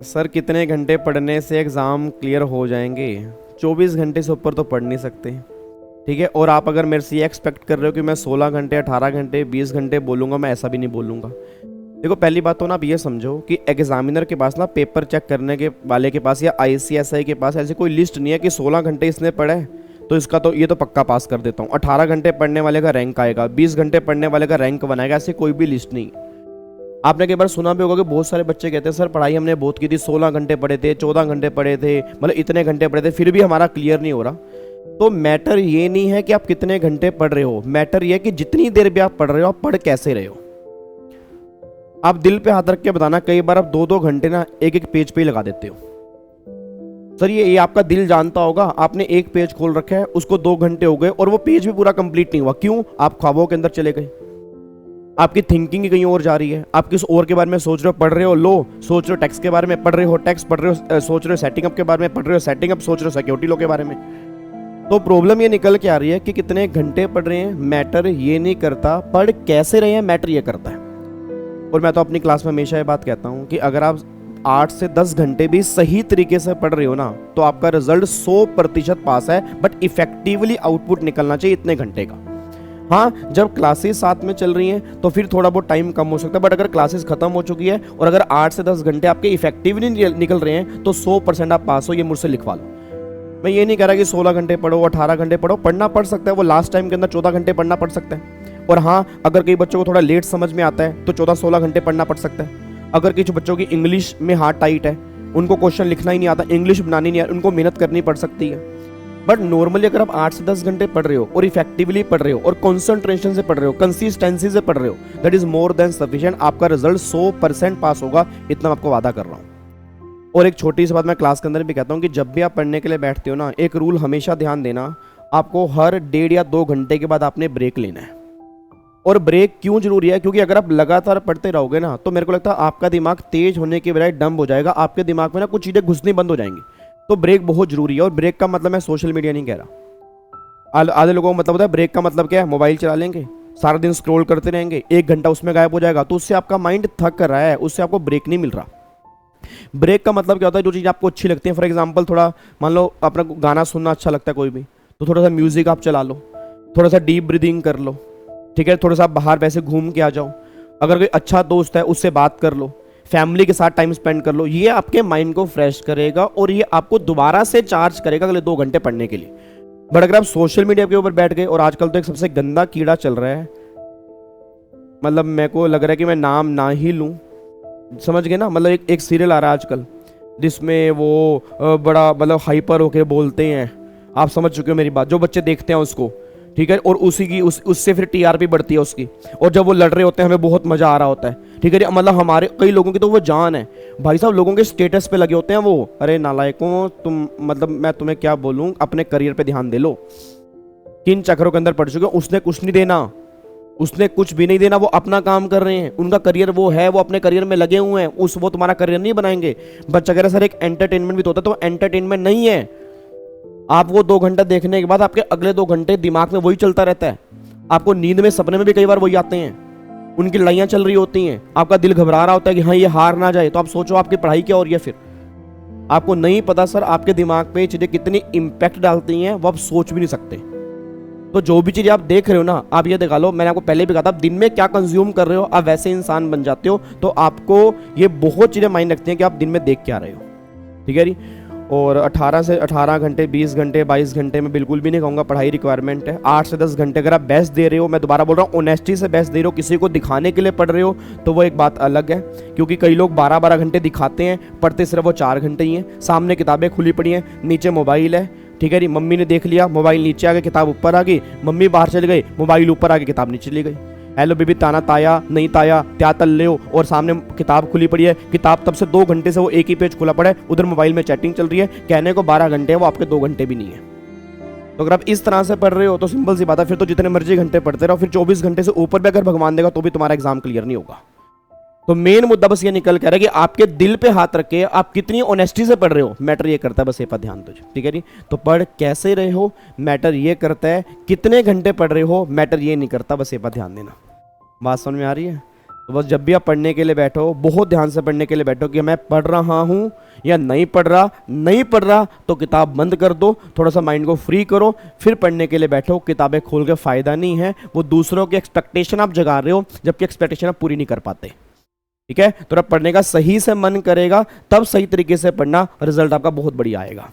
Sir कितने घंटे पढ़ने से एग्ज़ाम क्लियर हो जाएंगे? 24 घंटे से ऊपर तो पढ़ नहीं सकते। ठीक है, और आप अगर मेरे से ये एक्सपेक्ट कर रहे हो कि मैं 16 घंटे 18 घंटे 20 घंटे बोलूँगा, मैं ऐसा भी नहीं बोलूँगा। देखो, पहली बात तो ना आप ये समझो कि एग्जामिनर के पास ना, पेपर चेक करने के वाले के पास या ICSI के पास ऐसी कोई लिस्ट नहीं है कि 16 घंटे इसने पढ़े तो इसका तो ये तो पक्का पास कर देता हूँ, 18 घंटे पढ़ने वाले का रैंक आएगा, 20 घंटे पढ़ने वाले का रैंक बनाएगा, ऐसी कोई भी लिस्ट नहीं। आपने कई बार सुना भी होगा कि बहुत सारे बच्चे कहते हैं सर पढ़ाई हमने बहुत की थी, 16 घंटे पढ़े थे, 14 घंटे पढ़े थे, मतलब इतने घंटे पढ़े थे, फिर भी हमारा क्लियर नहीं हो रहा। तो मैटर ये नहीं है कि आप कितने घंटे पढ़ रहे हो, मैटर ये है कि जितनी देर भी आप पढ़ रहे हो आप पढ़ कैसे रहे हो। आप दिल पे हाथ रख के बताना, कई बार आप 2-2 घंटे ना एक एक पेज पे ही लगा देते हो। सर ये आपका दिल जानता होगा, आपने एक पेज खोल रखा है, उसको 2 घंटे हो गए और वो पेज भी पूरा कंप्लीट नहीं हुआ। क्यों? आप ख्वाबों के अंदर चले गए, आपकी थिंकिंग ही कहीं और जा रही है, आप किस और के बारे में सोच रहे हो, पढ़ रहे हो लो, सोच रहे हो टैक्स के बारे में, पढ़ रहे हो टैक्स, पढ़ रहे हो सोच रहे हो सेटिंग अप के बारे में, पढ़ रहे हो सेटिंग अप, सोच रहे हो सिक्योरिटी लॉ के बारे में। तो प्रॉब्लम ये निकल के आ रही है कि कितने घंटे पढ़ रहे हैं मैटर ये नहीं करता, पढ़ कैसे रहे हैं मैटर ये करता है। और मैं तो अपनी क्लास में हमेशा ये बात कहता हूँ कि अगर आप 8 से 10 घंटे भी सही तरीके से पढ़ रहे हो ना, तो आपका रिजल्ट 100% पास है, बट इफेक्टिवली आउटपुट निकलना चाहिए इतने घंटे का। हाँ, जब क्लासेस साथ में चल रही हैं तो फिर थोड़ा बहुत टाइम कम हो सकता है, बट अगर क्लासेस खत्म हो चुकी है और अगर 8 से 10 घंटे आपके इफेक्टिवली निकल रहे हैं तो 100% आप पास हो, ये मुझसे लिखवा लो। मैं ये नहीं कह रहा कि 16 घंटे पढ़ो, 18 घंटे पढ़ो, पढ़ना पढ़ सकता है, वो लास्ट टाइम के अंदर 14 घंटे पढ़ना पड़ सकता है। और हाँ, अगर कई बच्चों को थोड़ा लेट समझ में आता है तो 14-16 घंटे पढ़ना पड़ सकता है। अगर किसी बच्चों की इंग्लिश में हाथ टाइट है, उनको क्वेश्चन लिखना ही नहीं आता, इंग्लिश बनानी नहीं आती, उनको मेहनत करनी पड़ सकती है। बट नॉर्मली अगर आप 8 से 10 घंटे पढ़ रहे हो और इफेक्टिवली पढ़ रहे हो और कॉन्सेंट्रेशन से पढ़ रहे हो, कंसिस्टेंसी से पढ़ रहे हो, that is more than sufficient. आपका रिजल्ट 100% पास होगा, इतना मैं आपको वादा कर रहा हूँ। और एक छोटी सी बात मैं क्लास के अंदर भी कहता हूँ कि जब भी आप पढ़ने के लिए बैठते हो ना, एक रूल हमेशा ध्यान देना, आपको हर 1.5 या 2 घंटे के बाद आपने ब्रेक लेना है। और ब्रेक क्यों जरूरी है? क्योंकि अगर आप लगातार पढ़ते रहोगे ना, तो मेरे को लगता है आपका दिमाग तेज होने के बजाय डंब हो जाएगा, आपके दिमाग में ना कुछ चीज़ें घुसनी बंद हो जाएंगी। तो ब्रेक बहुत जरूरी है। और ब्रेक का मतलब मैं सोशल मीडिया नहीं कह रहा। आधे लोगों को मतलब होता है ब्रेक का मतलब क्या है, मोबाइल चला लेंगे, सारा दिन स्क्रॉल करते रहेंगे, 1 घंटा उसमें गायब हो जाएगा, तो उससे आपका माइंड थक रहा है, उससे आपको ब्रेक नहीं मिल रहा। ब्रेक का मतलब क्या होता है, जो चीज़ आपको अच्छी लगती है, फॉर एग्जाम्पल थोड़ा मान लो अपना गाना सुनना अच्छा लगता है कोई भी, तो थोड़ा सा म्यूजिक आप चला लो, थोड़ा सा डीप ब्रीदिंग कर लो, ठीक है, थोड़ा सा बाहर वैसे घूम के आ जाओ, अगर कोई अच्छा दोस्त है उससे बात कर लो, फैमिली के साथ टाइम स्पेंड कर लो। ये आपके माइंड को फ्रेश करेगा और ये आपको दोबारा से चार्ज करेगा अगले 2 घंटे पढ़ने के लिए। बट अगर आप सोशल मीडिया के ऊपर बैठ गए, और आजकल तो एक सबसे गंदा कीड़ा चल रहा है, मतलब मेरे को लग रहा है कि मैं नाम ना ही लूं, समझ गए ना, मतलब एक सीरियल आ रहा है आजकल जिसमें वो बड़ा मतलब हाइपर होके बोलते हैं, आप समझ चुके हो मेरी बात, जो बच्चे देखते हैं उसको, ठीक है, और उसी की उससे फिर TRP बढ़ती है उसकी, और जब वो लड़ रहे होते हैं हमें बहुत मजा आ रहा होता है, ठीक है, मतलब हमारे कई लोगों की तो वो जान है भाई साहब, लोगों के स्टेटस पे लगे होते हैं वो, अरे नालायकों तुम, मतलब मैं तुम्हें क्या बोलूं, अपने करियर पे ध्यान दे लो। किन चक्करों के अंदर पड़ चुके हो, उसने कुछ नहीं देना, उसने कुछ भी नहीं देना, वो अपना काम कर रहे हैं, उनका करियर वो है, वो अपने करियर में लगे हुए हैं, वो तुम्हारा करियर नहीं बनाएंगे। बच्चा कह रहे सर एक एंटरटेनमेंट भी तो होता है, तो एंटरटेनमेंट नहीं है। आप वो 2 घंटा देखने के बाद आपके अगले 2 घंटे दिमाग में वही चलता रहता है, आपको नींद में सपने में भी कई बार वही आते हैं, उनकी लड़ाइयाँ चल रही होती हैं, आपका दिल घबरा रहा होता है कि हाँ ये हार ना जाए, तो आप सोचो आपकी पढ़ाई क्या हो रही है। फिर आपको नहीं पता सर आपके दिमाग पे चीज़ें कितनी इम्पैक्ट डालती हैं, वो आप सोच भी नहीं सकते। तो जो भी चीज़ें आप देख रहे हो ना, आप ये दिखा लो, मैंने आपको पहले भी कहा था, दिन में क्या कंज्यूम कर रहे हो आप वैसे इंसान बन जाते हो। तो आपको ये बहुत चीज़ें माइंड रखती हैं कि आप दिन में देख क्या रहे हो, ठीक है जी। और 18 घंटे 20 घंटे 22 घंटे में बिल्कुल भी नहीं कहूँगा पढ़ाई रिक्वायरमेंट है। 8 से 10 घंटे अगर आप बेस्ट दे रहे हो, मैं दोबारा बोल रहा हूँ, ऑनेस्टी से बेस्ट दे रहे हो, किसी को दिखाने के लिए पढ़ रहे हो, तो वो एक बात अलग है। क्योंकि कई लोग 12-12 घंटे दिखाते हैं, पढ़ते सिर्फ वो 4 घंटे ही हैं, सामने किताबें खुली पड़ी हैं, नीचे मोबाइल है, ठीक है जी, मम्मी ने देख लिया, मोबाइल नीचे आ गया, किताब ऊपर आ गई, मम्मी बाहर चली गई, मोबाइल ऊपर आ गई, किताब नीचे चली गई। हेलो बेबी ताना ताया नहीं ताया त्या तल ले, और सामने किताब खुली पड़ी है, किताब तब से 2 घंटे से वो एक ही पेज खुला पड़ा है, उधर मोबाइल में चैटिंग चल रही है, कहने को 12 घंटे है, वो आपके 2 घंटे भी नहीं है। तो अगर आप इस तरह से पढ़ रहे हो तो सिंपल सी बात है, फिर तो जितने मर्जी घंटे पढ़ते रहो, फिर 24 घंटे से ऊपर भी अगर भगवान देगा तो भी तुम्हारा एग्जाम क्लियर नहीं होगा। तो मेन मुद्दा बस ये निकल कर है कि आपके दिल पे हाथ रख के आप कितनी ऑनेस्टी से पढ़ रहे हो, मैटर ये करता है, बस ये पर ध्यान दो, ठीक है जी। तो पढ़ कैसे रहे हो मैटर ये करता है, कितने घंटे पढ़ रहे हो मैटर ये नहीं करता, बस ये पर ध्यान देना। बात समझ में आ रही है? तो बस जब भी आप पढ़ने के लिए बैठो, बहुत ध्यान से पढ़ने के लिए बैठो कि मैं पढ़ रहा हूँ या नहीं पढ़ रहा। नहीं पढ़ रहा तो किताब बंद कर दो, थोड़ा सा माइंड को फ्री करो, फिर पढ़ने के लिए बैठो। किताबें खोल के फ़ायदा नहीं है, वो दूसरों की एक्सपेक्टेशन आप जगा रहे हो, जबकि एक्सपेक्टेशन आप पूरी नहीं कर पाते। ठीक है, तो अब पढ़ने का सही से मन करेगा, तब सही तरीके से पढ़ना, रिजल्ट आपका बहुत बढ़िया आएगा।